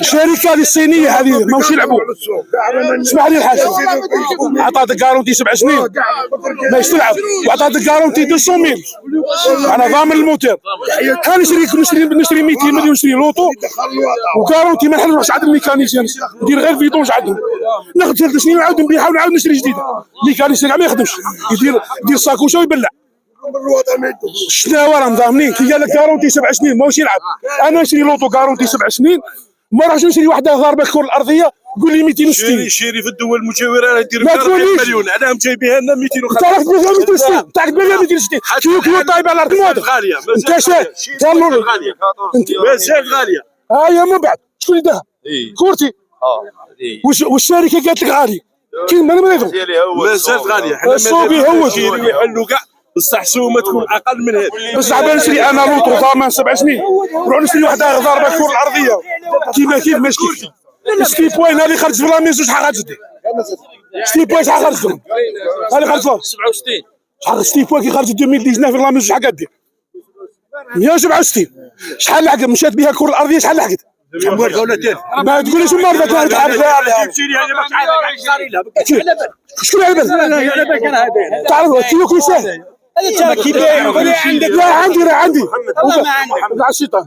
الشركه هذه الصينيه هذه ماهوش يلعبوا. اسمح لي الحاج، عطاتك كارونتي 7 سنين باش تلعب، وعطاتك كارونتي 200,000 انا ضامن الموتور. كان نشري 200 مليون نشري لوطو وكارونتي ما نحلوش عند الميكانيسيان، ندير غير فيدونج عندهم، ناخذ 3 سنين ونعاود نبيعها ونعاود نشري جديده. الميكانيسيان ما يخدمش، يدير ساكوشه ويبلع. شنو راه مضامنين؟ كي قال لك كارونتي 7 سنين ماهوش يلعب. انا نشري لوطو كارونتي 7 سنين، ما راحش نشري وحده ضاربه الكره الارضيه قول لي 260. شيري في الدول المجاوره يديروا 40 مليون، عليهم جايبيها لنا 250. تعرف بها 260، تعرف بها 260 كيلو طايبه على الارض موضه غاليه. انت شايف غاليه مازال غاليه. هيا من بعد شكون اللي داها؟ كورتي. والشركه قالت لك غالي كاين ما نريدو مازال غاليه. حنا الصوبي هو شيري ويحلوا كاع بصح سومه تكون اقل من هذه. بس عبالي نشري انا لوطو ضامن 7 سنين نروح نشري وحده ضاربه الكره الارضيه كيف ماشي كيف. ستي بوين هذه خرج في لاميزو شحال خرجت؟ ستي بوين شحال خرجت؟ هذه خرجت 67 شحال ستي بوين كي خرجت 2019 في لاميزو شحال كدير؟ 167 شحال لحقت مشات بها الكره الارضيه شحال لحقت؟ ما تقوليش ماركه تعرف شكون على بالك؟ تعرف كيلو كيسان؟ هذا كيبيع عندك؟ لا عندي راه عندي. والله ما عندي. مع الشيطان.